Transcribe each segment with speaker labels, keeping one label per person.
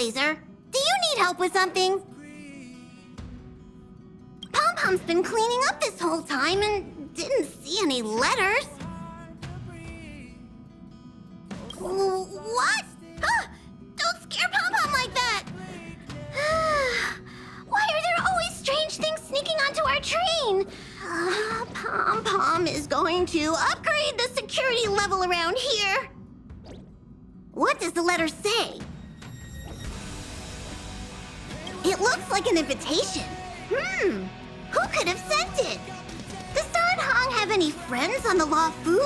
Speaker 1: Blazer. Do you need help with something? Pom-Pom's been cleaning up this whole time and didn't see any letters. What? Don't scare Pom-Pom like that! Why are there always strange things sneaking onto our train? Pom-Pom is going to upgrade the security level around here. What does the letter say? It looks like an invitation. Who could have sent it? Does Don Hong have any friends on the La Fu?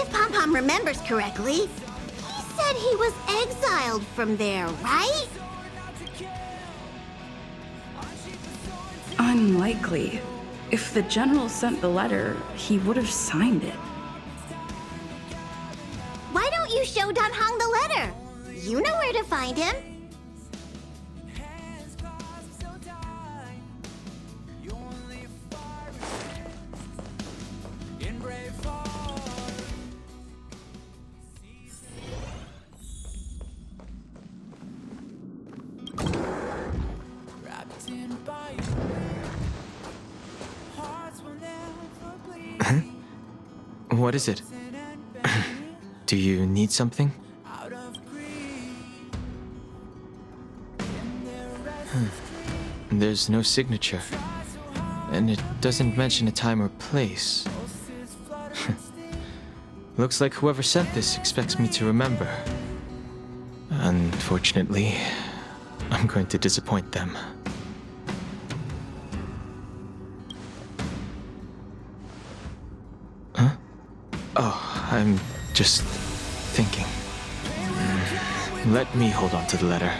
Speaker 1: If Pom-Pom remembers correctly, he said he was exiled from there, right?
Speaker 2: Unlikely. If the general sent the letter, he would have signed it.
Speaker 1: Why don't you show Don Hong the letter? You know where to find him.
Speaker 3: What is it? Do you need something? There's no signature, and it doesn't mention a time or place. Looks like whoever sent this expects me to remember. Unfortunately, I'm going to disappoint them. Huh? Oh, I'm just thinking. Let me hold on to the letter.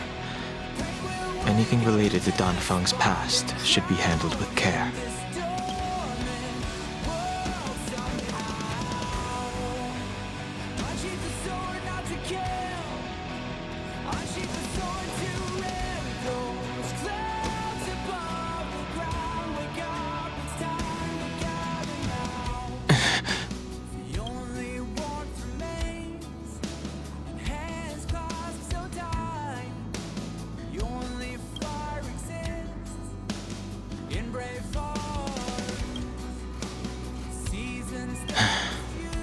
Speaker 3: Anything related to Dan Feng's past should be handled with care.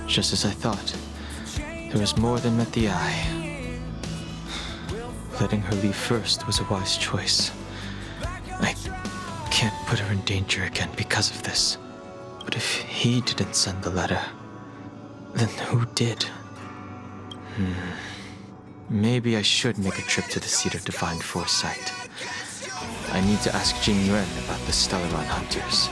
Speaker 3: Just as I thought, there was more than met the eye. Letting her leave first was a wise choice. I can't put her in danger again because of this. But if he didn't send the letter, then who did? Maybe I should make a trip to the Seat of Divine Foresight. I need to ask Jing Yuan about the Stellaron Hunters.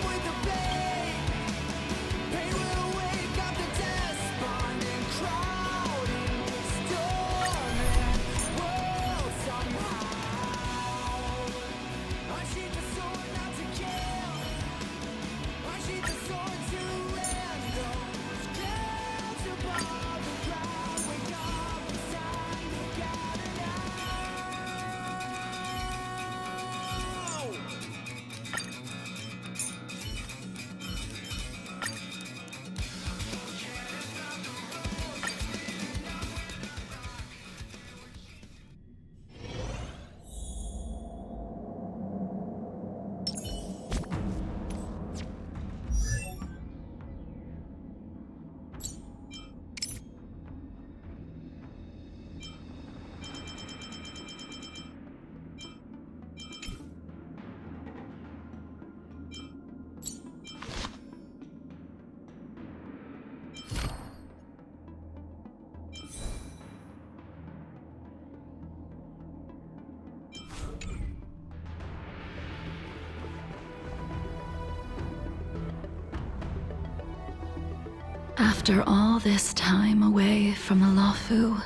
Speaker 2: After all this time away from the Luofu,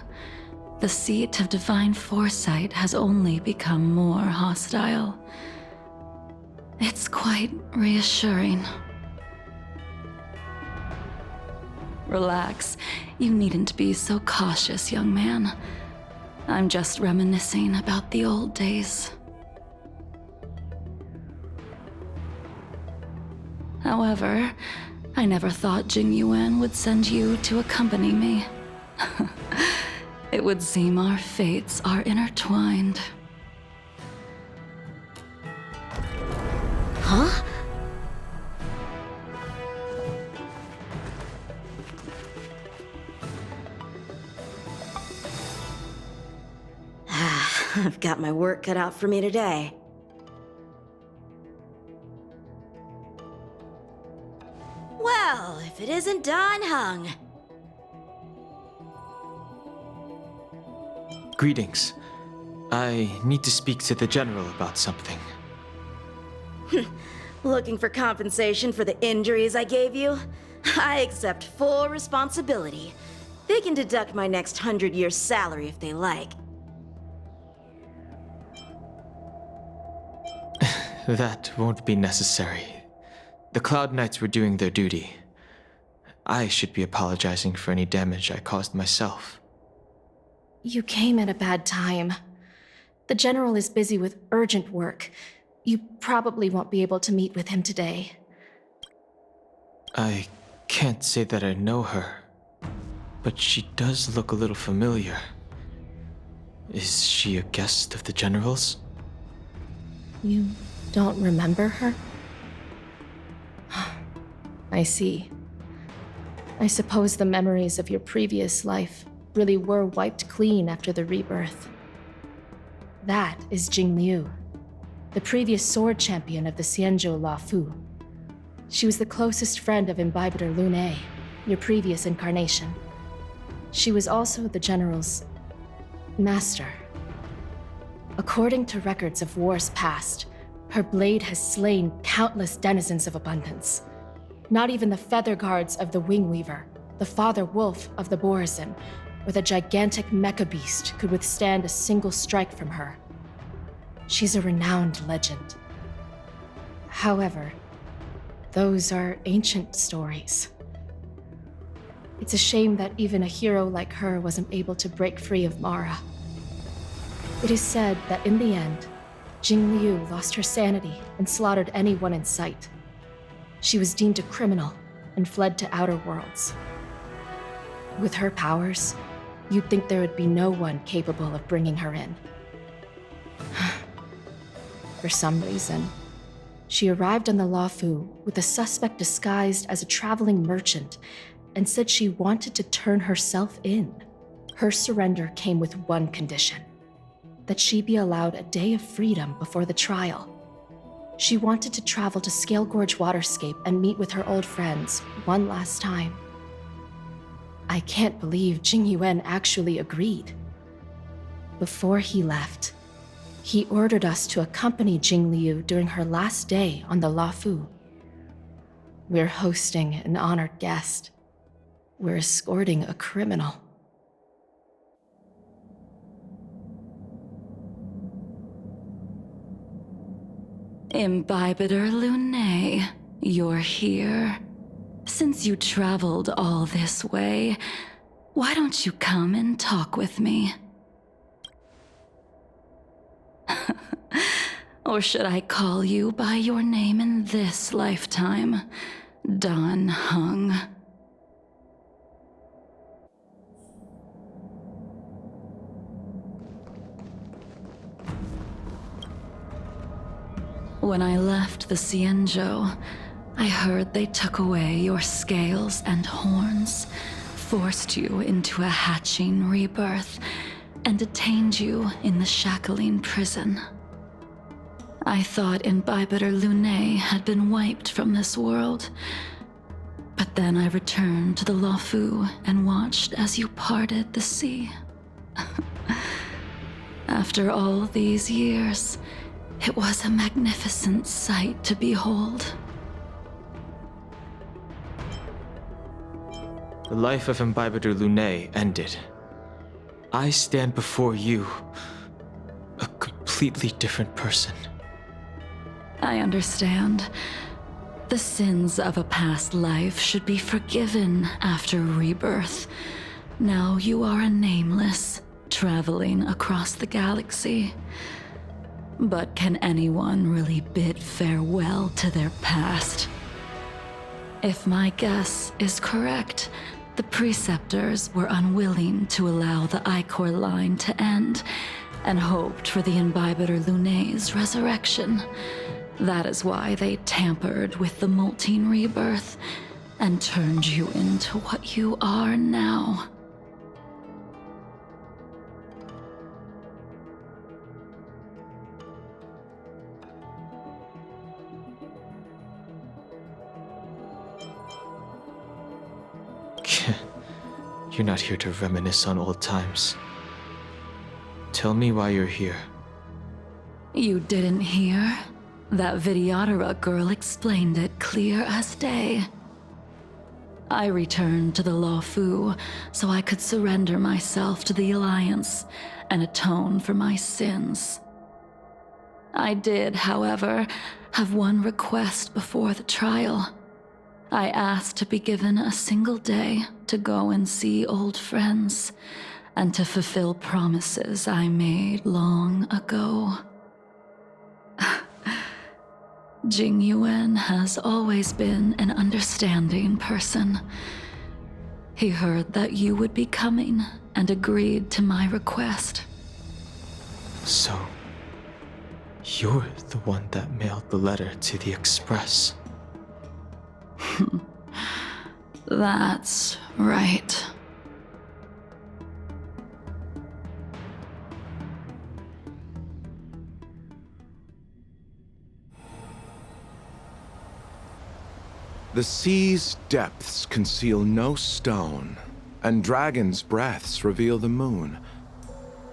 Speaker 2: the Seat of Divine Foresight has only become more hostile. It's quite reassuring. Relax. You needn't be so cautious, young man. I'm just reminiscing about the old days. However, I never thought Jing Yuan would send you to accompany me. It would seem our fates are intertwined.
Speaker 4: Huh? I've got my work cut out for me today. Well, if it isn't Dan Heng.
Speaker 3: Greetings. I need to speak to the General about something.
Speaker 4: Looking for compensation for the injuries I gave you? I accept full responsibility. They can deduct my next 100-year salary if they like.
Speaker 3: That won't be necessary. The Cloud Knights were doing their duty. I should be apologizing for any damage I caused myself.
Speaker 5: You came at a bad time. The General is busy with urgent work. You probably won't be able to meet with him today.
Speaker 3: I can't say that I know her, but she does look a little familiar. Is she a guest of the General's?
Speaker 5: You don't remember her? I see. I suppose the memories of your previous life really were wiped clean after the rebirth. That is Jing Liu, the previous sword champion of the Xianzhou La Fu. She was the closest friend of Imbibitor Lune, your previous incarnation. She was also the General's master. According to records of wars past, her blade has slain countless denizens of abundance. Not even the feather guards of the Wing Weaver, the father wolf of the Borazin, or the gigantic mecha beast could withstand a single strike from her. She's a renowned legend. However, those are ancient stories. It's a shame that even a hero like her wasn't able to break free of Mara. It is said that in the end, Jing Liu lost her sanity and slaughtered anyone in sight. She was deemed a criminal and fled to outer worlds. With her powers, you'd think there would be no one capable of bringing her in. For some reason, she arrived on the Luofu with a suspect disguised as a traveling merchant and said she wanted to turn herself in. Her surrender came with one condition: that she be allowed a day of freedom before the trial. She wanted to travel to Scale Gorge Waterscape and meet with her old friends one last time. I can't believe Jing Yuan actually agreed. Before he left, he ordered us to accompany Jing Liu during her last day on the Luofu. We're hosting an honored guest. We're escorting a criminal.
Speaker 2: Imbibitor Lune, you're here. Since you traveled all this way, why don't you come and talk with me? Or should I call you by your name in this lifetime, Dan Heng? When I left the Xianzhou, I heard they took away your scales and horns, forced you into a hatching rebirth, and detained you in the Shackling prison. I thought Imbibitor Lune had been wiped from this world, but then I returned to the Luofu and watched as you parted the sea. After all these years, it was a magnificent sight to behold.
Speaker 3: The life of Imbibitor Lune ended. I stand before you, a completely different person.
Speaker 2: I understand. The sins of a past life should be forgiven after rebirth. Now you are a nameless, traveling across the galaxy. But can anyone really bid farewell to their past? If my guess is correct, The Preceptors were unwilling to allow the Ichor line to end, and hoped for the Imbibiter Lunay's resurrection. That is why they tampered with the Moltene rebirth, and turned you into what you are now.
Speaker 3: You're not here to reminisce on old times. Tell me why you're here.
Speaker 2: You didn't hear? That Vidyadhara girl explained it clear as day. I returned to the Luofu so I could surrender myself to the Alliance and atone for my sins. I did, however, have one request before the trial. I asked to be given a single day to go and see old friends, and to fulfill promises I made long ago. Jing Yuan has always been an understanding person. He heard that you would be coming and agreed to my request.
Speaker 3: So, you're the one that mailed the letter to the Express.
Speaker 2: That's right.
Speaker 6: The sea's depths conceal no stone, and dragons' breaths reveal the moon.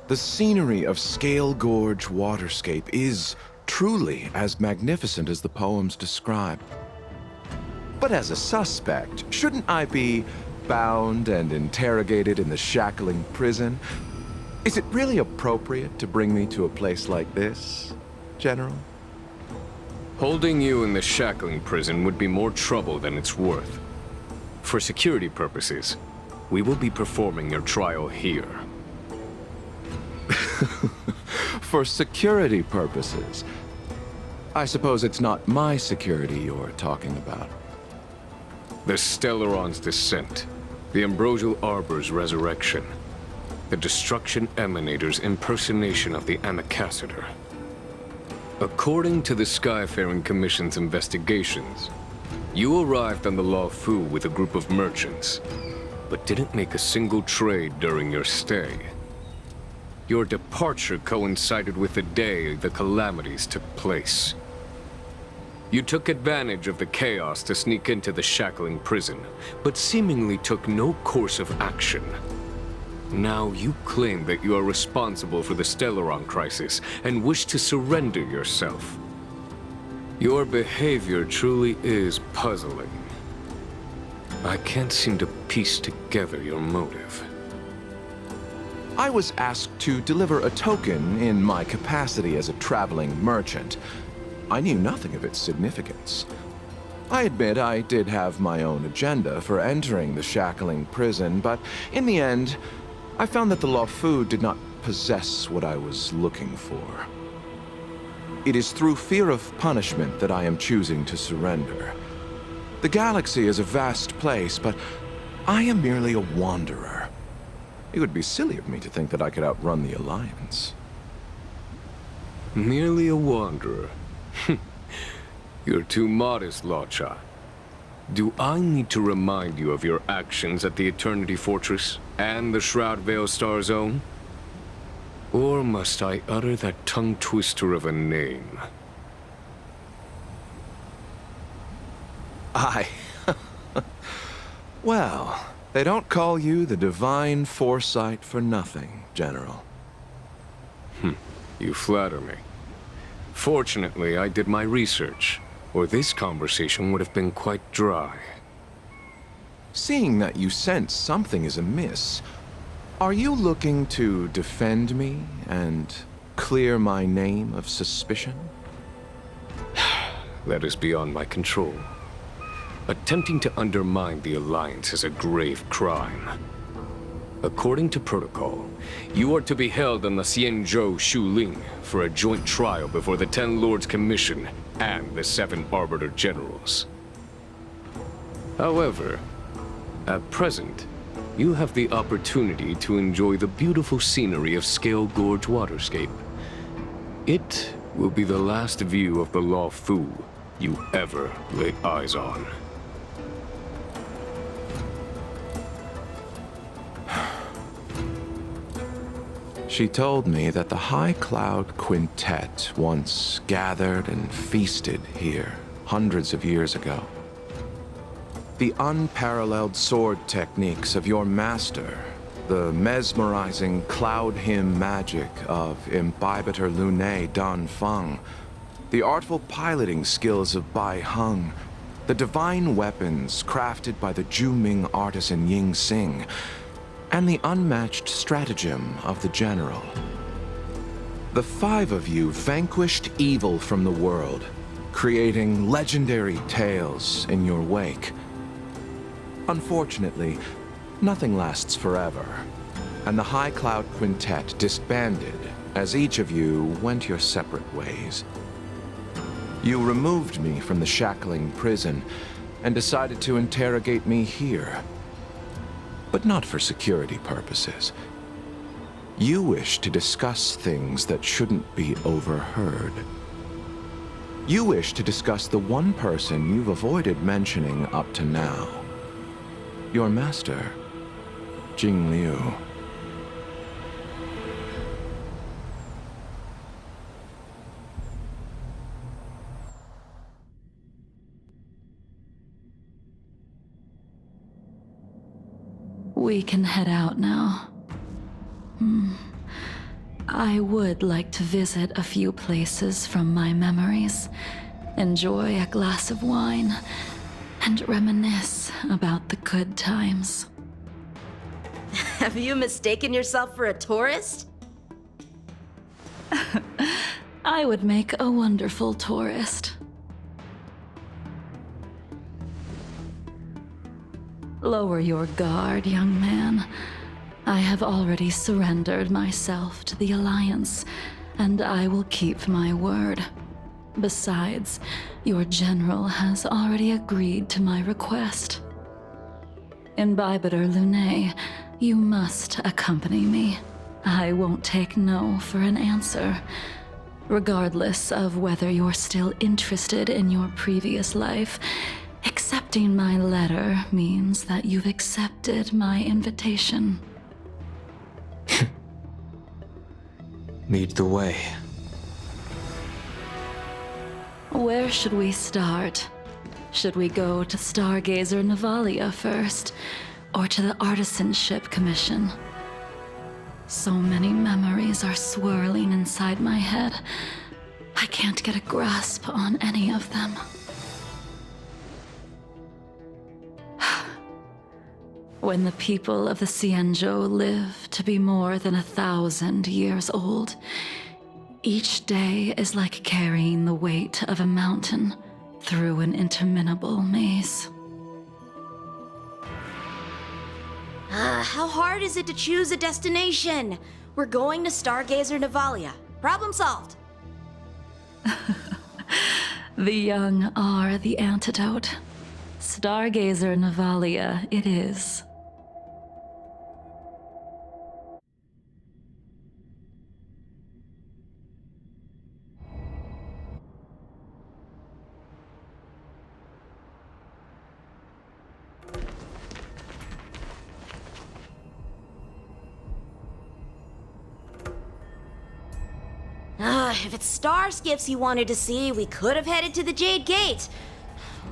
Speaker 6: The scenery of Scale Gorge waterscape is truly as magnificent as the poems describe. But as a suspect, shouldn't I be bound and interrogated in the shackling prison? Is it really appropriate to bring me to a place like this, General?
Speaker 7: Holding you in the shackling prison would be more trouble than it's worth. For security purposes, we will be performing your trial here.
Speaker 6: For security purposes? I suppose it's not my security you're talking about.
Speaker 7: The Stellaron's descent, the Ambrosial Arbor's resurrection, the Destruction Emanator's impersonation of the Amicassator. According to the Skyfaring Commission's investigations, you arrived on the Luofu with a group of merchants, but didn't make a single trade during your stay. Your departure coincided with the day the calamities took place. You took advantage of the chaos to sneak into the shackling prison, but seemingly took no course of action. Now you claim that you are responsible for the Stellaron crisis and wish to surrender yourself. Your behavior truly is puzzling. I can't seem to piece together your motive.
Speaker 6: I was asked to deliver a token in my capacity as a traveling merchant. I knew nothing of its significance. I admit I did have my own agenda for entering the shackling prison, but in the end, I found that the Luofu did not possess what I was looking for. It is through fear of punishment that I am choosing to surrender. The galaxy is a vast place, but I am merely a wanderer. It would be silly of me to think that I could outrun the Alliance.
Speaker 7: Merely a wanderer? You're too modest, Locha. Do I need to remind you of your actions at the Eternity Fortress and the Shroud Veil Star Zone? Or must I utter that tongue-twister of a name?
Speaker 6: Well, they don't call you the Divine Foresight for nothing, General.
Speaker 7: You flatter me. Fortunately, I did my research, or this conversation would have been quite dry.
Speaker 6: Seeing that you sense something is amiss, are you looking to defend me and clear my name of suspicion?
Speaker 7: That is beyond my control. Attempting to undermine the Alliance is a grave crime. According to protocol, you are to be held on the Xianzhou Shuling for a joint trial before the Ten Lords Commission and the 7 Arbiter Generals. However, at present, you have the opportunity to enjoy the beautiful scenery of Scale Gorge Waterscape. It will be the last view of the Law Fu you ever lay eyes on.
Speaker 6: She told me that the High Cloud Quintet once gathered and feasted here hundreds of years ago. The unparalleled sword techniques of your master, the mesmerizing cloud hymn magic of Imbibitor Lunae Dan Feng, the artful piloting skills of Bai Heng, the divine weapons crafted by the Ju-Ming artisan Ying Xing, and the unmatched stratagem of the general. The five of you vanquished evil from the world, creating legendary tales in your wake. Unfortunately, nothing lasts forever, and the High Cloud Quintet disbanded as each of you went your separate ways. You removed me from the shackling prison and decided to interrogate me here. But not for security purposes. You wish to discuss things that shouldn't be overheard. You wish to discuss the one person you've avoided mentioning up to now. Your master, Jing Liu.
Speaker 2: We can head out now. I would like to visit a few places from my memories, enjoy a glass of wine, and reminisce about the good times.
Speaker 4: Have you mistaken yourself for a tourist?
Speaker 2: I would make a wonderful tourist. Lower your guard, young man. I have already surrendered myself to the Alliance, and I will keep my word. Besides, your general has already agreed to my request. Imbibitor Lunae, you must accompany me. I won't take no for an answer. Regardless of whether you're still interested in your previous life, accepting my letter means that you've accepted my invitation.
Speaker 3: Lead the way.
Speaker 2: Where should we start? Should we go to Stargazer Navalia first, or to the Artisanship Commission? So many memories are swirling inside my head. I can't get a grasp on any of them. When the people of the Xianzhou live to be more than 1,000 years old, each day is like carrying the weight of a mountain through an interminable maze.
Speaker 4: How hard is it to choose a destination? We're going to Stargazer Navalia. Problem solved.
Speaker 2: The young are the antidote. Stargazer Navalia it is.
Speaker 4: If it's star skiffs you wanted to see, we could have headed to the Jade Gate.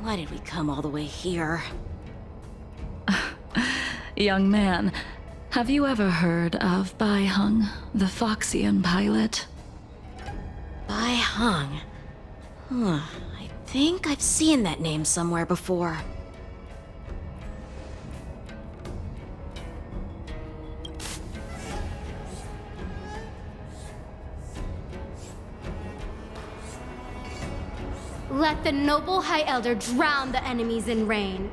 Speaker 4: Why did we come all the way here?
Speaker 2: Young man, have you ever heard of Bai Heng, the Foxian pilot?
Speaker 4: Bai Heng. I think I've seen that name somewhere before.
Speaker 8: Let the noble High Elder drown the enemies in rain.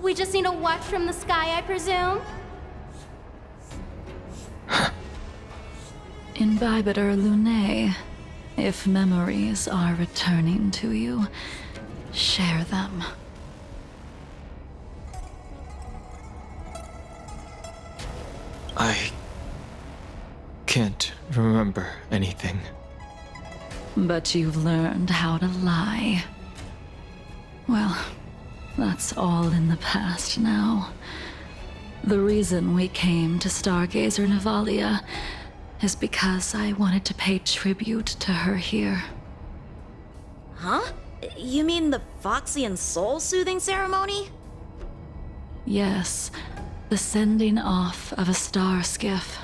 Speaker 8: We just need a watch from the sky, I presume?
Speaker 2: Imbibitor Lunae, if memories are returning to you, share them.
Speaker 3: can't remember anything.
Speaker 2: But you've learned how to lie. Well, that's all in the past now. The reason we came to Stargazer Navalia is because I wanted to pay tribute to her here.
Speaker 4: Huh? You mean the Foxian soul-soothing ceremony?
Speaker 2: Yes, the sending off of a star skiff.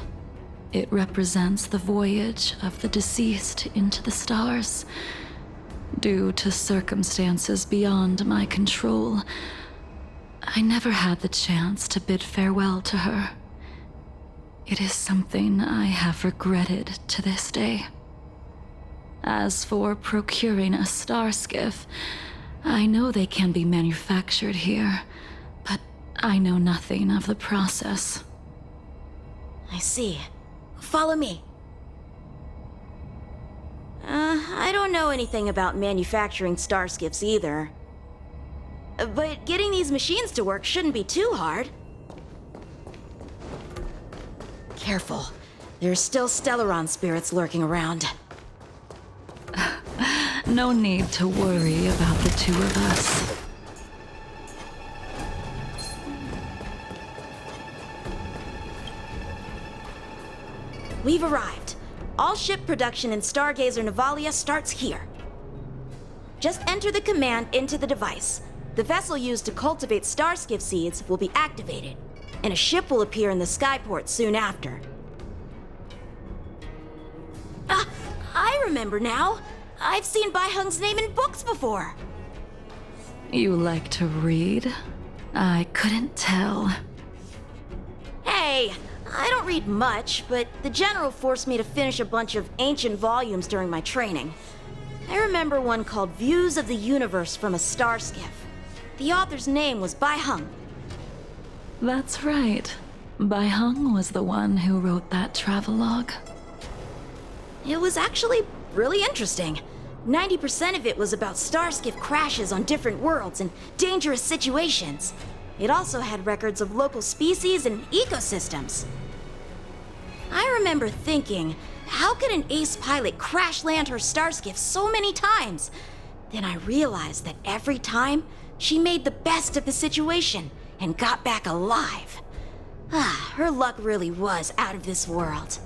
Speaker 2: It represents the voyage of the deceased into the stars. Due to circumstances beyond my control, I never had the chance to bid farewell to her. It is something I have regretted to this day. As for procuring a star skiff, I know they can be manufactured here, but I know nothing of the process.
Speaker 4: I see. Follow me. I don't know anything about manufacturing star skiffs either. But getting these machines to work shouldn't be too hard. Careful. There are still Stellaron spirits lurking around.
Speaker 2: No need to worry about the two of us.
Speaker 4: We've arrived. All ship production in Stargazer Navalia starts here. Just enter the command into the device. The vessel used to cultivate starskiff seeds will be activated, and a ship will appear in the skyport soon after. Ah, I remember now. I've seen Bai Hung's name in books before.
Speaker 2: You like to read? I couldn't tell.
Speaker 4: Hey, I don't read much, but the General forced me to finish a bunch of ancient volumes during my training. I remember one called Views of the Universe from a Star Skiff. The author's name was Bai Hung.
Speaker 2: That's right. Bai Hung was the one who wrote that travelogue.
Speaker 4: It was actually really interesting. 90% of it was about starskiff crashes on different worlds and dangerous situations. It also had records of local species and ecosystems. I remember thinking, how could an ace pilot crash land her starskiff so many times? Then I realized that every time, she made the best of the situation and got back alive. Her luck really was out of this world.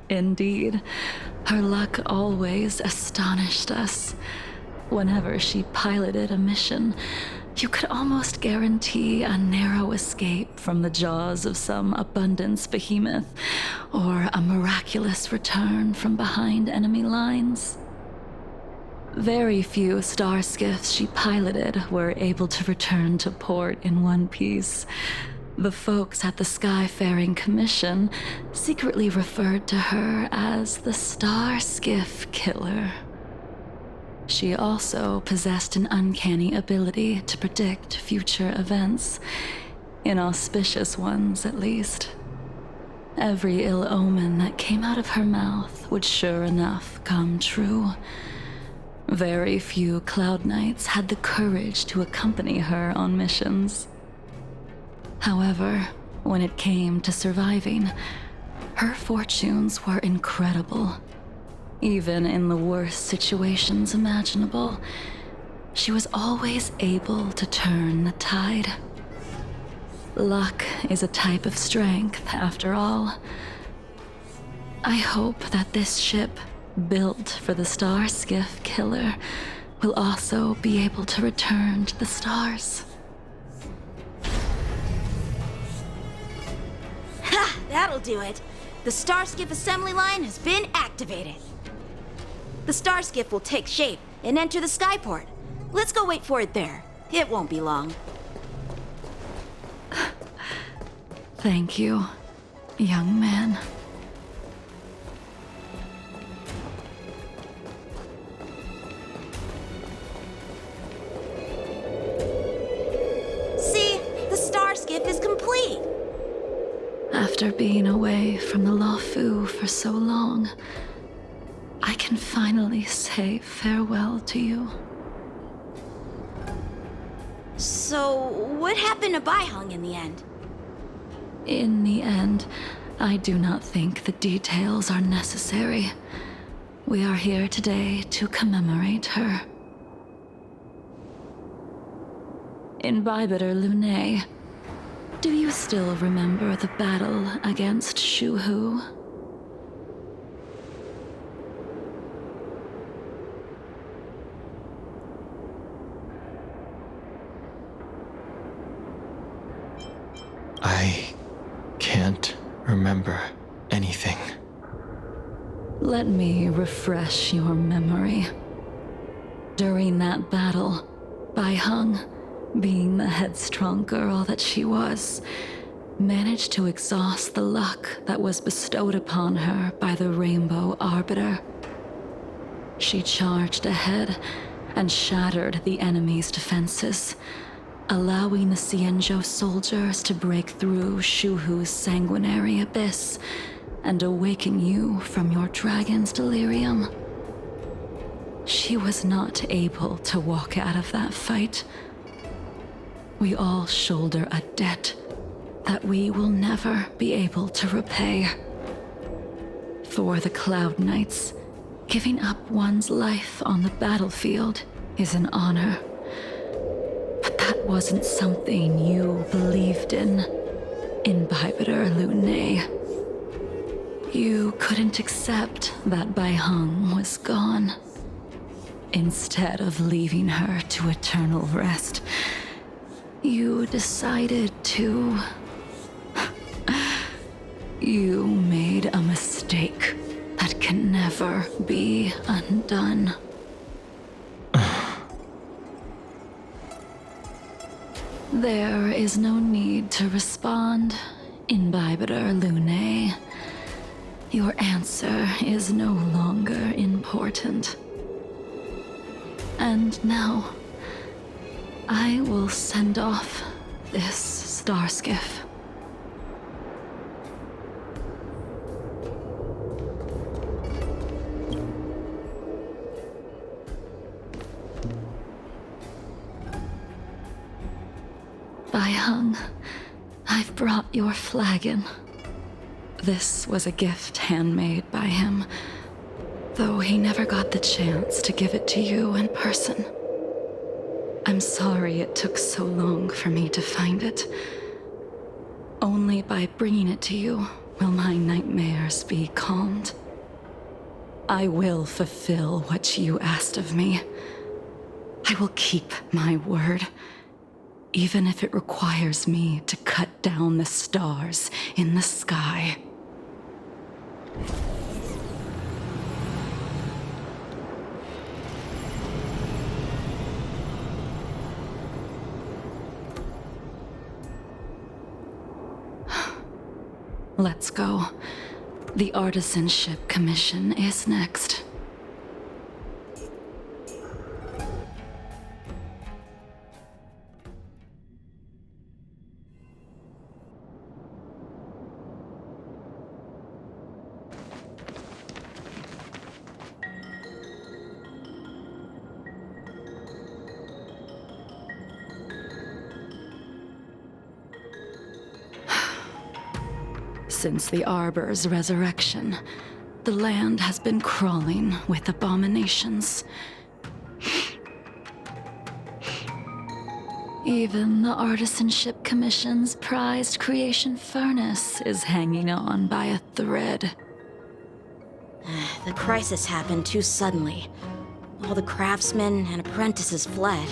Speaker 2: Indeed, her luck always astonished us. Whenever she piloted a mission, you could almost guarantee a narrow escape from the jaws of some abundance behemoth, or a miraculous return from behind enemy lines. Very few star skiffs she piloted were able to return to port in one piece. The folks at the Skyfaring Commission secretly referred to her as the Star Skiff Killer. She also possessed an uncanny ability to predict future events, inauspicious ones at least. Every ill omen that came out of her mouth would sure enough come true. Very few Cloud Knights had the courage to accompany her on missions. However, when it came to surviving, her fortunes were incredible. Even in the worst situations imaginable, she was always able to turn the tide. Luck is a type of strength, after all. I hope that this ship, built for the Star Skiff Killer, will also be able to return to the stars.
Speaker 4: Ha! That'll do it. The Starskiff assembly line has been activated. The Starskiff will take shape and enter the skyport. Let's go wait for it there. It won't be long.
Speaker 2: Thank you, young man.
Speaker 4: See? The Starskiff is complete.
Speaker 2: After being away from the Luofu for so long, I can finally say farewell to you.
Speaker 4: So, what happened to Bai Hung in the end?
Speaker 2: In the end, I do not think the details are necessary. We are here today to commemorate her. Imbibitor Lunae, do you still remember the battle against Shuhu?
Speaker 3: I can't remember anything.
Speaker 2: Let me refresh your memory. During that battle, Baiheng, being the headstrong girl that she was, managed to exhaust the luck that was bestowed upon her by the Rainbow Arbiter. She charged ahead and shattered the enemy's defenses, allowing the Xianzhou soldiers to break through Shuhu's sanguinary abyss and awaken you from your dragon's delirium. She was not able to walk out of that fight. We all shoulder a debt that we will never be able to repay. For the Cloud Knights, giving up one's life on the battlefield is an honor. But that wasn't something you believed in, Imbibitor Lunae. You couldn't accept that Baiheng was gone. Instead of leaving her to eternal rest, you decided to... You made a mistake that can never be undone. There is no need to respond, Imbibitor Lunae. Your answer is no longer important. And now, I will send off this starskiff. Baiheng, I've brought your flagon. This was a gift handmade by him, though he never got the chance to give it to you in person. I'm sorry it took so long for me to find it. Only by bringing it to you will my nightmares be calmed. I will fulfill what you asked of me. I will keep my word, even if it requires me to cut down the stars in the sky. Let's go. The Artisanship Commission is next. Since the Arbor's resurrection, the land has been crawling with abominations. Even the Artisanship Commission's prized creation furnace is hanging on by a thread.
Speaker 4: The crisis happened too suddenly. All the craftsmen and apprentices fled.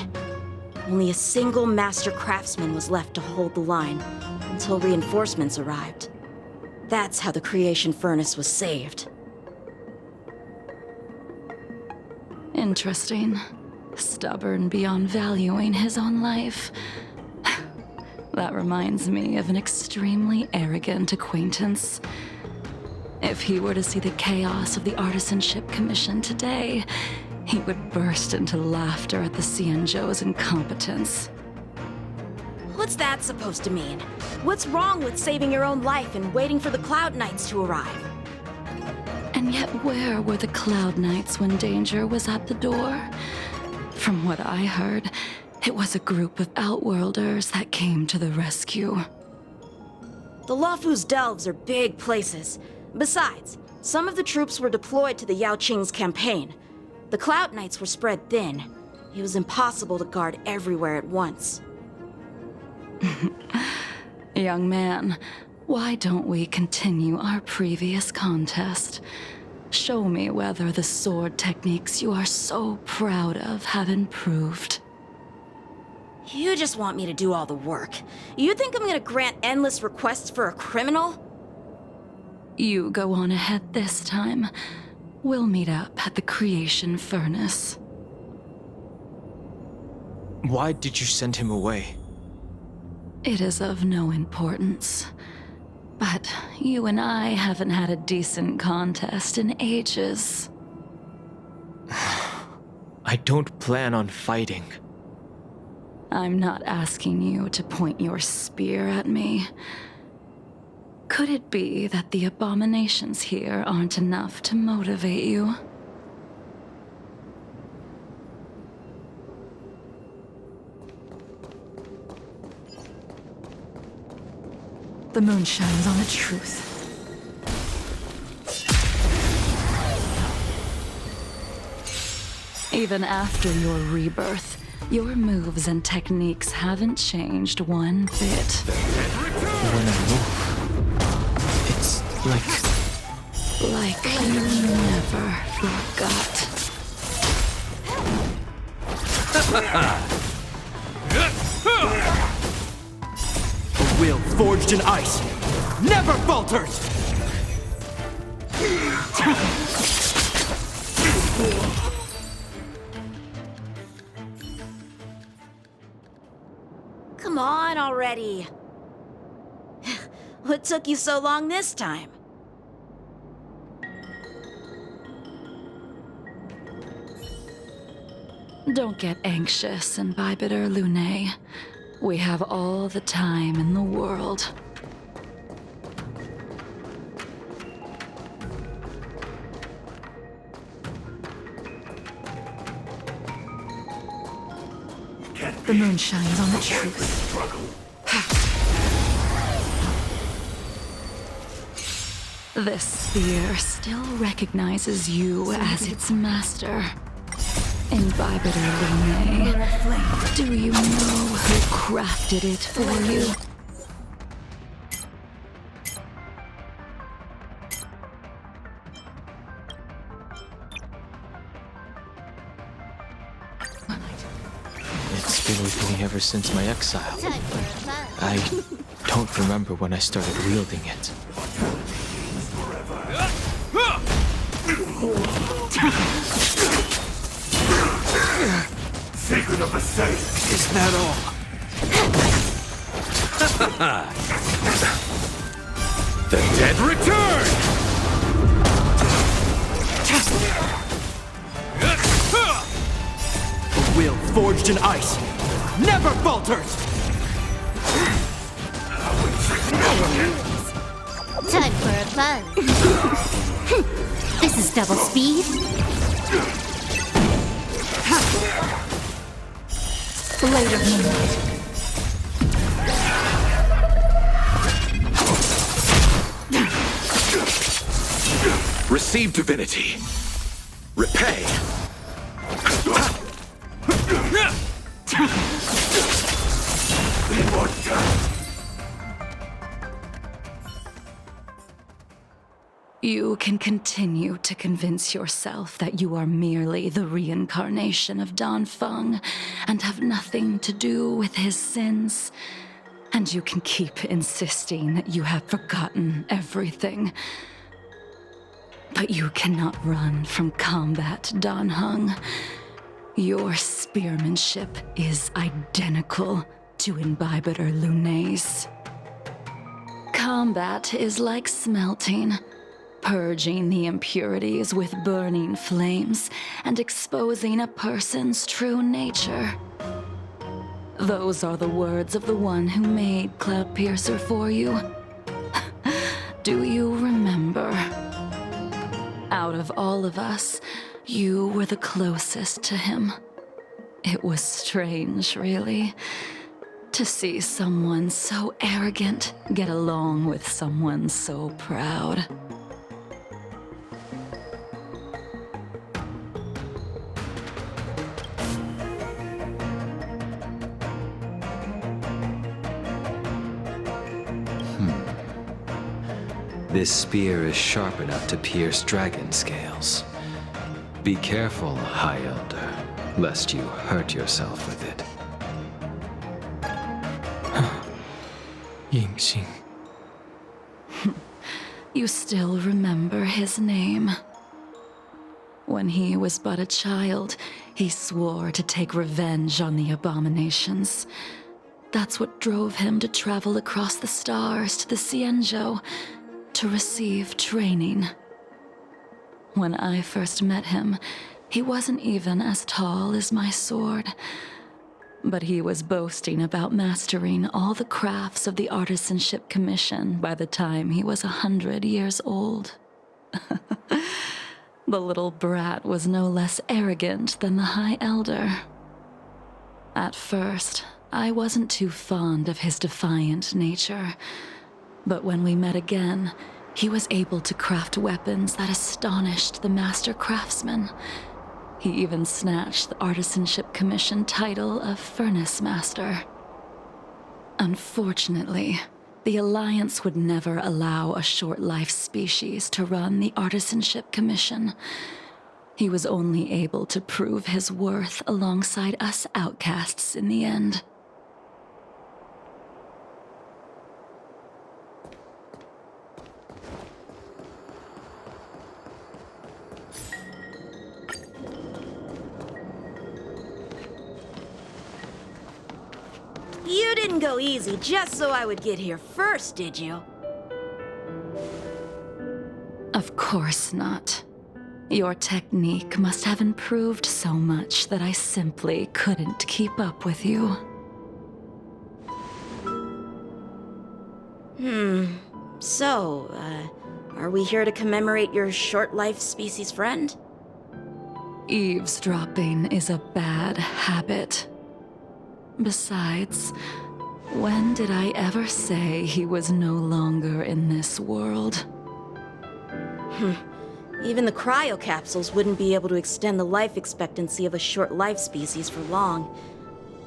Speaker 4: Only a single master craftsman was left to hold the line until reinforcements arrived. That's how the creation furnace was saved.
Speaker 2: Interesting. Stubborn beyond valuing his own life. That reminds me of an extremely arrogant acquaintance. If he were to see the chaos of the Artisanship Commission today, he would burst into laughter at the Xianzhou's incompetence.
Speaker 4: What's that supposed to mean? What's wrong with saving your own life and waiting for the Cloud Knights to arrive?
Speaker 2: And yet where were the Cloud Knights when danger was at the door? From what I heard, it was a group of Outworlders that came to the rescue.
Speaker 4: The Luofu's delves are big places. Besides, some of the troops were deployed to the Yao Qing's campaign. The Cloud Knights were spread thin. It was impossible to guard everywhere at once.
Speaker 2: Young man, why don't we continue our previous contest? Show me whether the sword techniques you are so proud of have improved.
Speaker 4: You just want me to do all the work. You think I'm gonna grant endless requests for a criminal?
Speaker 2: You go on ahead this time. We'll meet up at the creation furnace.
Speaker 3: Why did you send him away?
Speaker 2: It is of no importance. But you and I haven't had a decent contest in ages.
Speaker 3: I don't plan on fighting.
Speaker 2: I'm not asking you to point your spear at me. Could it be that the abominations here aren't enough to motivate you? The moon shines on the truth. Even after your rebirth, your moves and techniques haven't changed one bit.
Speaker 3: When I move, it's
Speaker 2: Like you never forgot.
Speaker 9: A will forged in ice never falters!
Speaker 4: Come on already. What took you so long this time?
Speaker 2: Don't get anxious, Imbibitor Lunae. We have all the time in the world. The moon shines on the truth. This spear still recognizes you as its master. Imbibitor Lunae, do you know who crafted it for you?
Speaker 3: It's been with me ever since my exile. I don't remember when I started wielding it.
Speaker 9: Secret of the safe!
Speaker 3: Is that all?
Speaker 9: The dead return! A will forged in ice never falters!
Speaker 1: Time for a buzz. This is double speed.
Speaker 2: Blade of Moonlight.
Speaker 6: Receive divinity. Repay.
Speaker 2: You can continue to convince yourself that you are merely the reincarnation of Dan Feng and have nothing to do with his sins. And you can keep insisting that you have forgotten everything. But you cannot run from combat, Dan Heng. Your spearmanship is identical to Imbibitor Lunae's. Combat is like smelting. Purging the impurities with burning flames and exposing a person's true nature. Those are the words of the one who made Cloudpiercer for you. Do you remember? Out of all of us, you were the closest to him. It was strange, really, To see someone so arrogant get along with someone so proud.
Speaker 10: This spear is sharp enough to pierce dragon scales. Be careful, High Elder, lest you hurt yourself with it.
Speaker 3: Yingxing.
Speaker 2: You still remember his name. When he was but a child, he swore to take revenge on the abominations. That's what drove him to travel across the stars to the Xianzhou to receive training. When I first met him, he wasn't even as tall as my sword. But he was boasting about mastering all the crafts of the Artisanship Commission by the time he was 100 years old. The little brat was no less arrogant than the High Elder. At first, I wasn't too fond of his defiant nature. But when we met again, he was able to craft weapons that astonished the master craftsmen. He even snatched the Artisanship Commission title of Furnace Master. Unfortunately, the Alliance would never allow a short-life species to run the Artisanship Commission. He was only able to prove his worth alongside us outcasts in the end.
Speaker 4: You didn't go easy just so I would get here first, did you?
Speaker 2: Of course not. Your technique must have improved so much that I simply couldn't keep up with you.
Speaker 4: So, are we here to commemorate your short-life species friend?
Speaker 2: Eavesdropping is a bad habit. Besides, when did I ever say he was no longer in this world?
Speaker 4: Even the cryocapsules wouldn't be able to extend the life expectancy of a short-life species for long.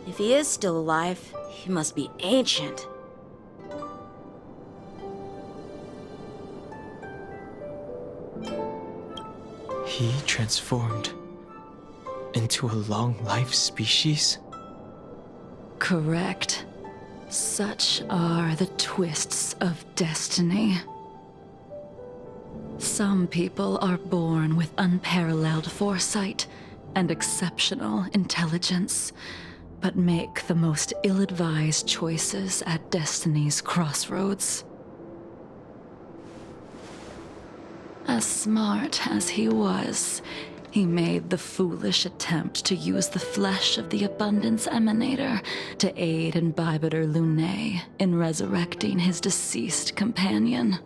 Speaker 4: If he is still alive, he must be ancient.
Speaker 3: He transformed into a long-life species?
Speaker 2: Correct. Such are the twists of destiny. Some people are born with unparalleled foresight and exceptional intelligence, but make the most ill-advised choices at destiny's crossroads. As smart as he was, he made the foolish attempt to use the flesh of the Abundance Emanator to aid in Bibiter Lunae in resurrecting his deceased companion.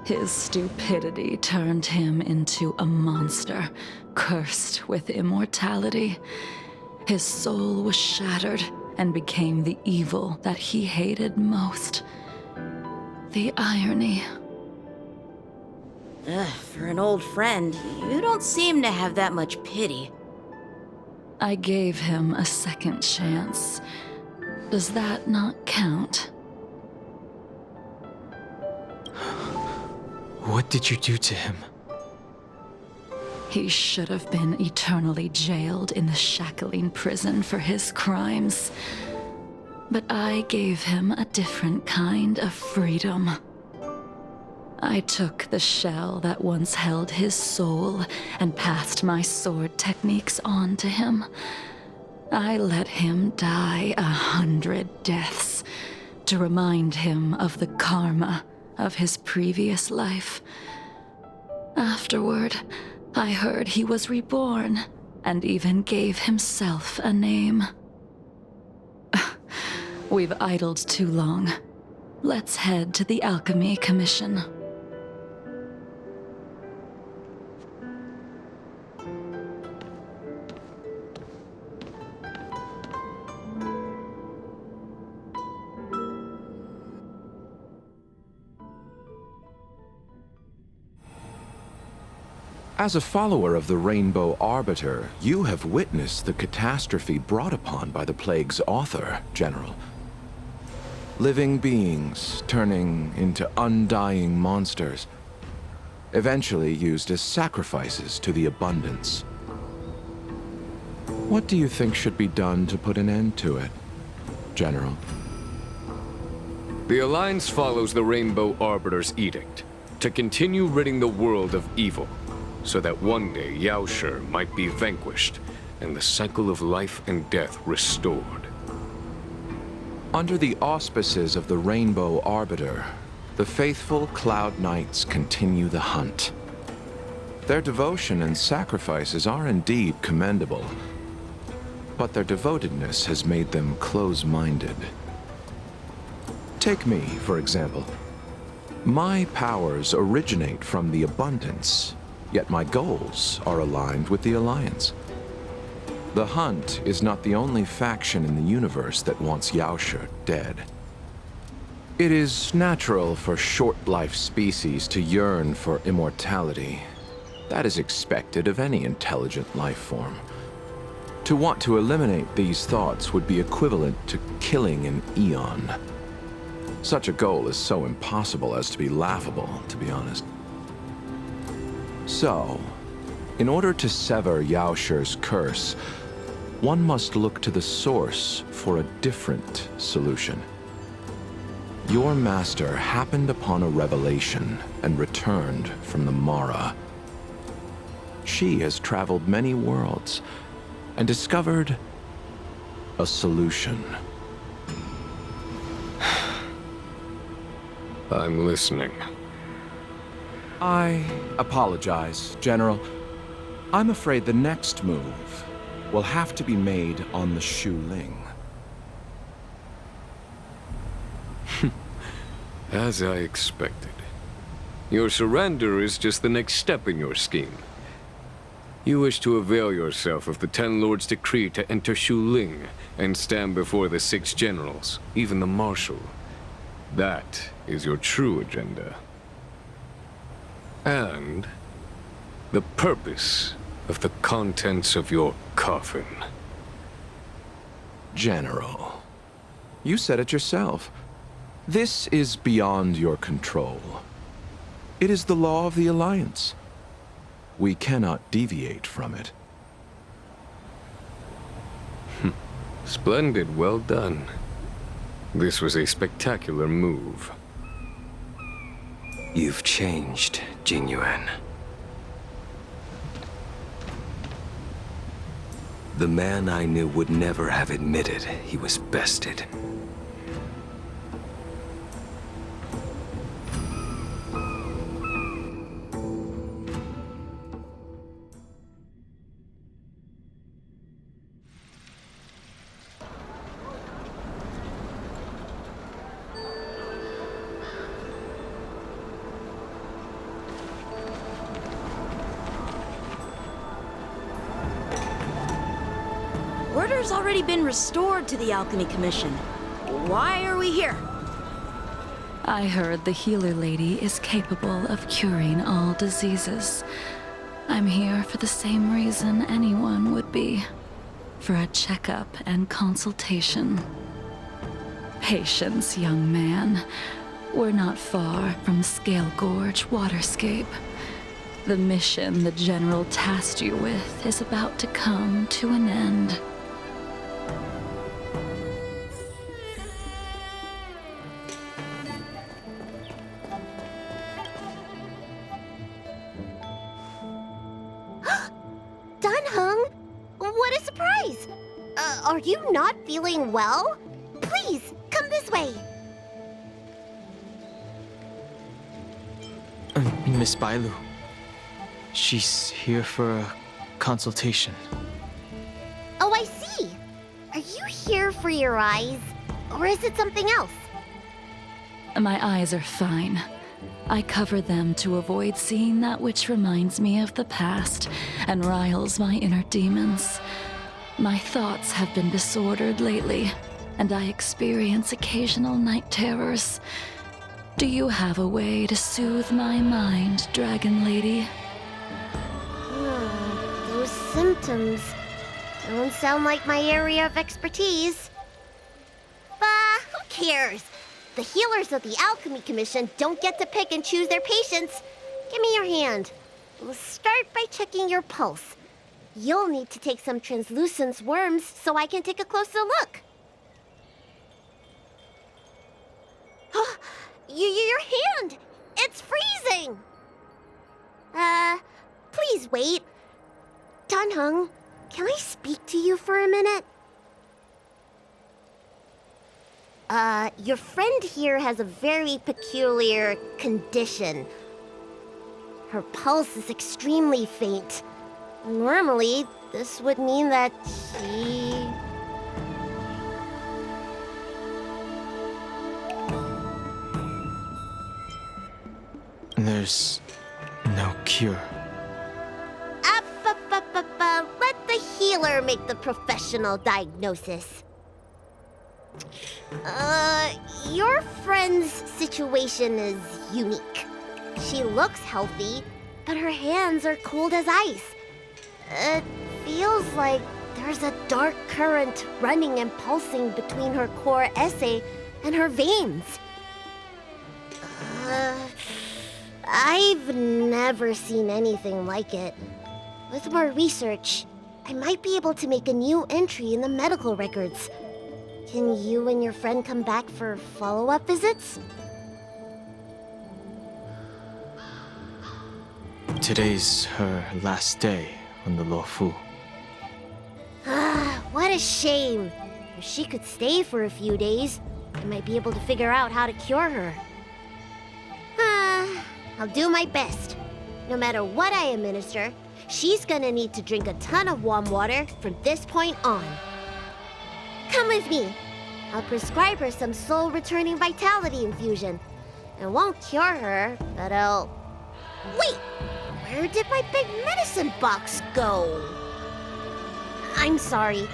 Speaker 2: His stupidity turned him into a monster, cursed with immortality. His soul was shattered and became the evil that he hated most. The irony.
Speaker 4: For an old friend, you don't seem to have that much pity.
Speaker 2: I gave him a second chance. Does that not count?
Speaker 3: What did you do to him?
Speaker 2: He should have been eternally jailed in the shackling prison for his crimes. But I gave him a different kind of freedom. I took the shell that once held his soul and passed my sword techniques on to him. I let him die 100 deaths to remind him of the karma of his previous life. Afterward, I heard he was reborn and even gave himself a name. We've idled too long. Let's head to the Alchemy Commission.
Speaker 6: As a follower of the Rainbow Arbiter, you have witnessed the catastrophe brought upon by the plague's author, General. Living beings turning into undying monsters, eventually used as sacrifices to the abundance. What do you think should be done to put an end to it, General?
Speaker 7: The Alliance follows the Rainbow Arbiter's edict to continue ridding the world of evil, so that one day Yaoshi might be vanquished and the cycle of life and death restored.
Speaker 6: Under the auspices of the Rainbow Arbiter, the faithful Cloud Knights continue the hunt. Their devotion and sacrifices are indeed commendable, but their devotedness has made them close-minded. Take me, for example. My powers originate from the Abundance, yet my goals are aligned with the Alliance. The Hunt is not the only faction in the universe that wants Yaoshi dead. It is natural for short-life species to yearn for immortality. That is expected of any intelligent life form. To want to eliminate these thoughts would be equivalent to killing an eon. Such a goal is so impossible as to be laughable, to be honest. So, in order to sever Yaoshi's curse, one must look to the source for a different solution. Your master happened upon a revelation and returned from the Mara. She has traveled many worlds and discovered a solution.
Speaker 7: I'm listening.
Speaker 6: I apologize, General. I'm afraid the next move will have to be made on the Shu Ling.
Speaker 7: As I expected. Your surrender is just the next step in your scheme. You wish to avail yourself of the Ten Lords' decree to enter Shu Ling and stand before the 6 generals, even the Marshal. That is your true agenda. And the purpose of the contents of your coffin.
Speaker 6: General, you said it yourself. This is beyond your control. It is the law of the Alliance. We cannot deviate from it.
Speaker 7: Splendid, well done. This was a spectacular move.
Speaker 10: You've changed, Jingyuan. The man I knew would never have admitted he was bested.
Speaker 4: Order's already been restored to the Alchemy Commission. Why are we here?
Speaker 2: I heard the healer lady is capable of curing all diseases. I'm here for the same reason anyone would be. For a checkup and consultation. Patience, young man. We're not far from Scale Gorge Waterscape. The mission the General tasked you with is about to come to an end.
Speaker 1: What a surprise! Are you not feeling well? Please, come this way.
Speaker 3: Miss Bailu. She's here for a consultation.
Speaker 1: Oh, I see. Are you here for your eyes? Or is it something else?
Speaker 2: My eyes are fine. I cover them to avoid seeing that which reminds me of the past and riles my inner demons. My thoughts have been disordered lately, and I experience occasional night terrors. Do you have a way to soothe my mind, Dragon Lady?
Speaker 1: symptoms. Don't sound like my area of expertise. Bah, who cares? The healers of the Alchemy Commission don't get to pick and choose their patients. Give me your hand. We'll start by checking your pulse. You'll need to take some translucence worms so I can take a closer look. Your hand! It's freezing! Please wait. Dunhung, can I speak to you for a minute? Your friend here has a very peculiar condition. Her pulse is extremely faint. Normally, this would mean that she...
Speaker 3: There's no cure.
Speaker 1: Let the healer make the professional diagnosis. Your friend's situation is unique. She looks healthy, but her hands are cold as ice. It feels like there's a dark current running and pulsing between her core esse and her veins. I've never seen anything like it. With more research, I might be able to make a new entry in the medical records. Can you and your friend come back for follow-up visits?
Speaker 3: Today's her last day on the Luofu.
Speaker 1: What a shame. If she could stay for a few days, I might be able to figure out how to cure her. I'll do my best. No matter what I administer, she's gonna need to drink a ton of warm water from this point on. Come with me. I'll prescribe her some soul-returning vitality infusion. It won't cure her, but I'll... Wait! Where did my big medicine box go? I'm sorry.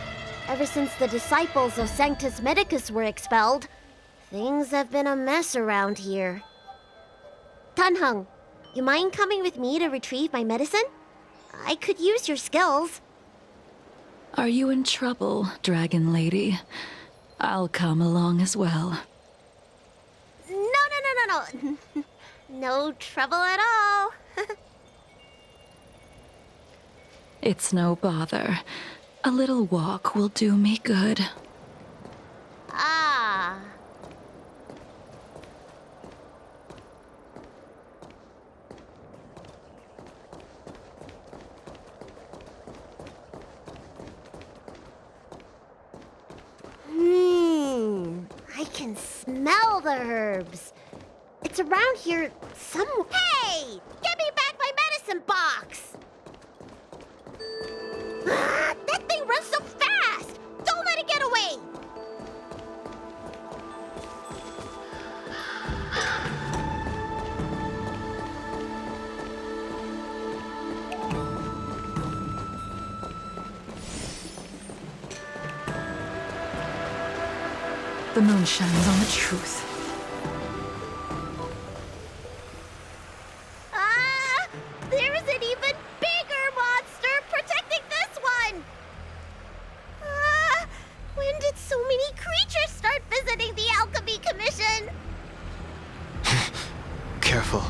Speaker 1: Ever since the disciples of Sanctus Medicus were expelled, things have been a mess around here. Dunhung, you mind coming with me to retrieve my medicine? I could use your skills.
Speaker 2: Are you in trouble, Dragon Lady? I'll come along as well.
Speaker 1: No. No trouble at all.
Speaker 2: It's no bother. A little walk will do me good.
Speaker 1: Ah. I can smell the herbs. It's around here somewhere. Hey! Give me back my medicine box! That thing runs so fast! Don't let it get away!
Speaker 2: The moon shines on the truth.
Speaker 1: There's an even bigger monster protecting this one! When did so many creatures start visiting the Alchemy Commission?
Speaker 3: Careful.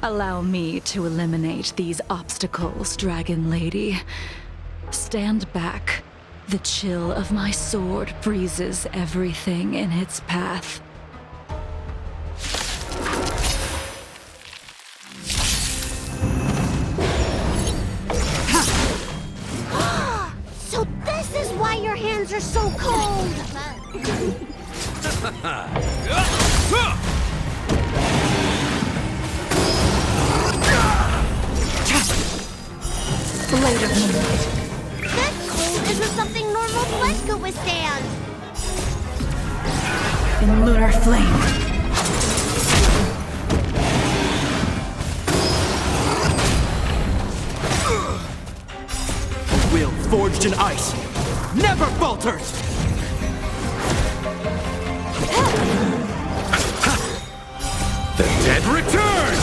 Speaker 2: Allow me to eliminate these obstacles, Dragon Lady. Stand back. The chill of my sword freezes everything in its path.
Speaker 1: So this is why your hands are so cold!
Speaker 2: Later, Moonlight.
Speaker 1: This cold isn't something normal flesh could withstand!
Speaker 2: In lunar flame.
Speaker 9: Will forged in ice never falters!
Speaker 7: The dead return!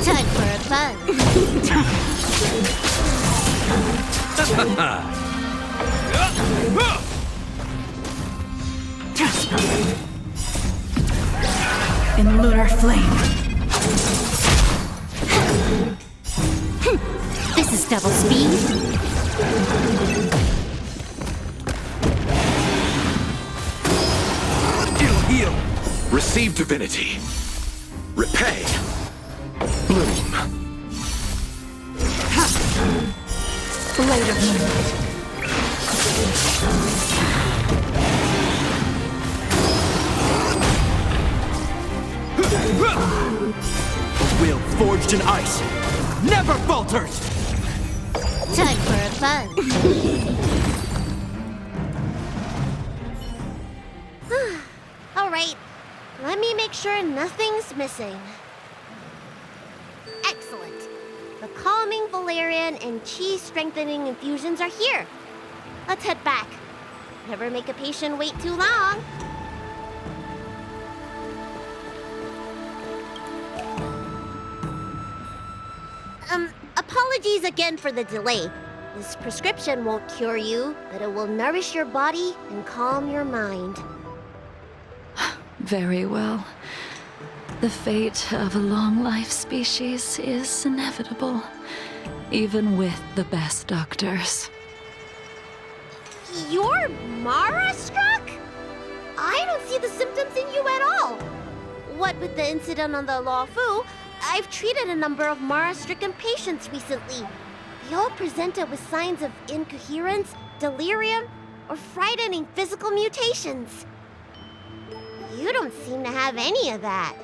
Speaker 1: Time for a fun.
Speaker 2: In lunar flame.
Speaker 1: This is double speed.
Speaker 6: It'll heal. Receive divinity. Repay. Bloom.
Speaker 2: Later.
Speaker 9: A will forged in ice never falters!
Speaker 1: Time for a fun. All right, let me make sure nothing's missing. Excellent. The calming valerian and chi strengthening infusions are here. Let's head back. Never make a patient wait too long. Apologies again for the delay. This prescription won't cure you, but it will nourish your body and calm your mind.
Speaker 2: Very well. The fate of a long-life species is inevitable, even with the best doctors.
Speaker 1: You're Mara-struck? I don't see the symptoms in you at all. What with the incident on the Law Fu, I've treated a number of Mara-stricken patients recently. They all presented with signs of incoherence, delirium, or frightening physical mutations. You don't seem to have any of that.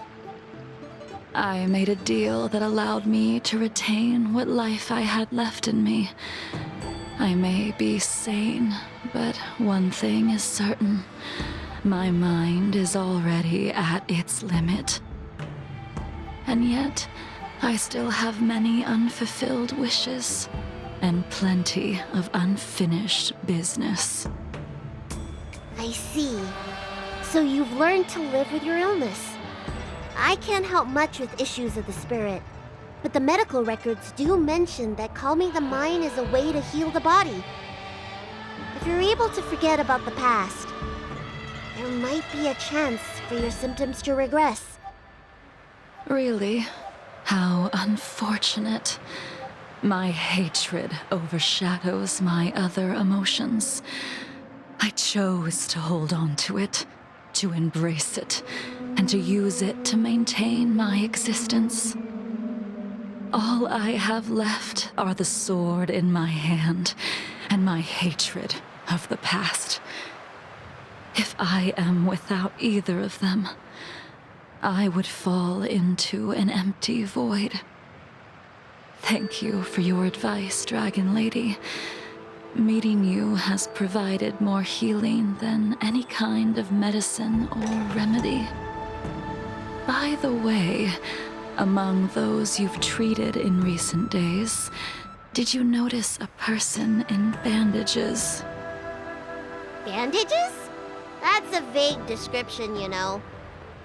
Speaker 2: I made a deal that allowed me to retain what life I had left in me. I may be sane, but one thing is certain. My mind is already at its limit. And yet, I still have many unfulfilled wishes, and plenty of unfinished business.
Speaker 1: I see. So you've learned to live with your illness. I can't help much with issues of the spirit, but the medical records do mention that calming the mind is a way to heal the body. If you're able to forget about the past, there might be a chance for your symptoms to regress.
Speaker 2: Really? How unfortunate. My hatred overshadows my other emotions. I chose to hold on to it, to embrace it, and to use it to maintain my existence. All I have left are the sword in my hand and my hatred of the past. If I am without either of them, I would fall into an empty void. Thank you for your advice, Dragon Lady. Meeting you has provided more healing than any kind of medicine or remedy. By the way, among those you've treated in recent days, did you notice a person in bandages?
Speaker 1: Bandages? That's a vague description, you know.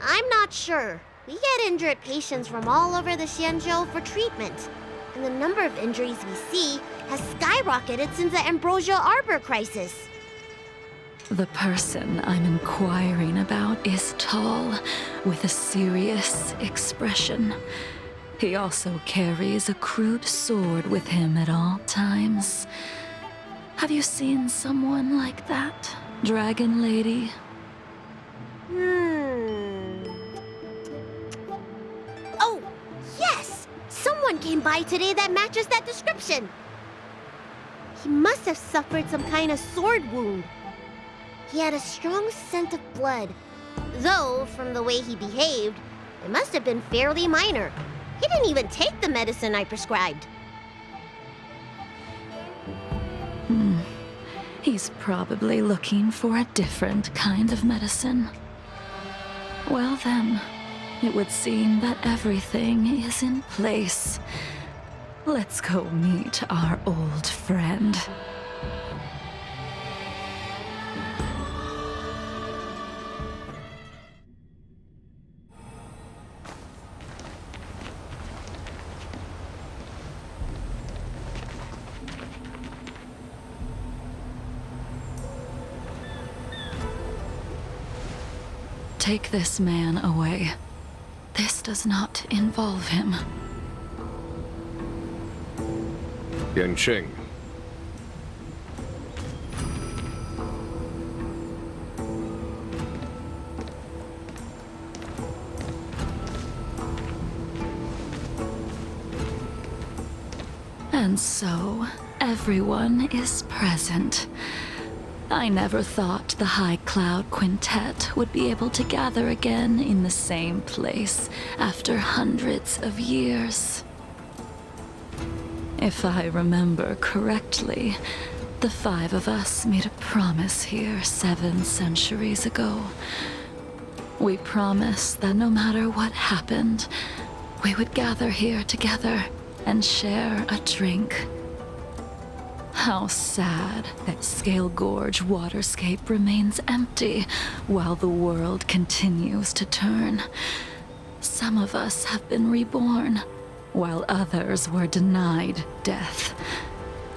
Speaker 1: I'm not sure. We get injured patients from all over the Xianzhou for treatment, and the number of injuries we see has skyrocketed since the Ambrosial Arbor crisis.
Speaker 2: The person I'm inquiring about is tall, with a serious expression. He also carries a crude sword with him at all times. Have you seen someone like that, Dragon Lady?
Speaker 1: Oh, yes! Someone came by today that matches that description. He must have suffered some kind of sword wound. He had a strong scent of blood, though from the way he behaved, it must have been fairly minor. He didn't even take the medicine I prescribed.
Speaker 2: He's probably looking for a different kind of medicine. Well then, it would seem that everything is in place. Let's go meet our old friend. Take this man away. This does not involve him.
Speaker 7: Yanqing.
Speaker 2: And so, everyone is present. I never thought the High Cloud Quintet would be able to gather again in the same place after hundreds of years. If I remember correctly, the 5 of us made a promise here 7 centuries ago. We promised that no matter what happened, we would gather here together and share a drink. How sad that Scale Gorge waterscape remains empty while the world continues to turn. Some of us have been reborn, while others were denied death.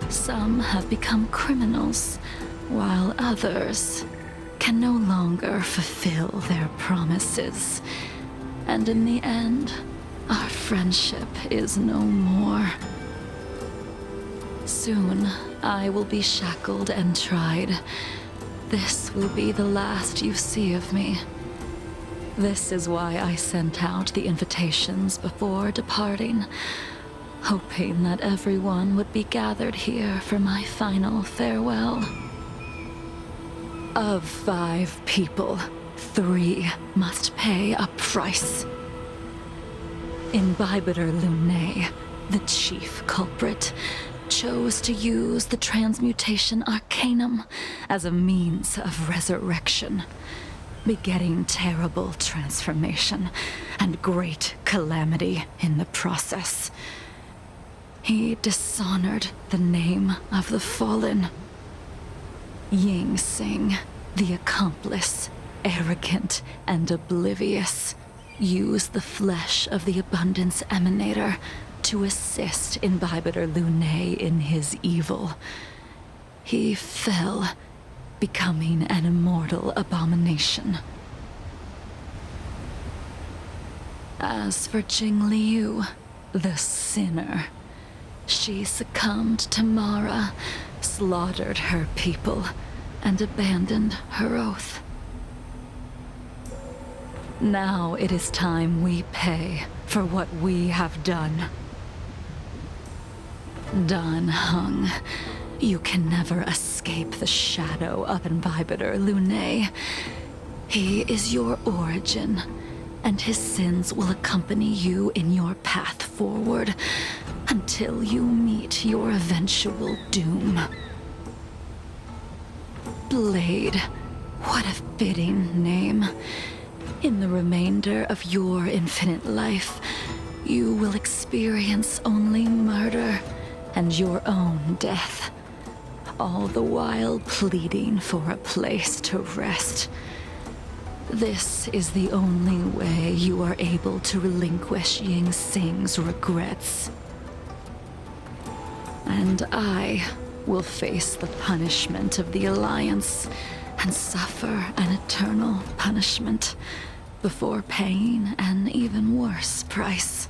Speaker 2: Some have become criminals, while others can no longer fulfill their promises. And in the end, our friendship is no more. Soon, I will be shackled and tried. This will be the last you see of me. This is why I sent out the invitations before departing, hoping that everyone would be gathered here for my final farewell. Of 5 people, 3 must pay a price. Imbibitor Lunae, the chief culprit, chose to use the transmutation arcanum as a means of resurrection, begetting terrible transformation and great calamity in the process. He dishonored the name of the fallen. Ying Sing, the accomplice, arrogant and oblivious, used the flesh of the Abundance Emanator to assist Imbibitor Lunae in his evil. He fell, becoming an immortal abomination. As for Jingliu, the sinner, she succumbed to Mara, slaughtered her people, and abandoned her oath. Now it is time we pay for what we have done. Dan Heng, you can never escape the shadow of Imbibitor Lunae. He is your origin, and his sins will accompany you in your path forward until you meet your eventual doom. Blade, what a fitting name. In the remainder of your infinite life, you will experience only murder and your own death, all the while pleading for a place to rest. This is the only way you are able to relinquish Ying Sing's regrets. And I will face the punishment of the Alliance and suffer an eternal punishment before paying an even worse price.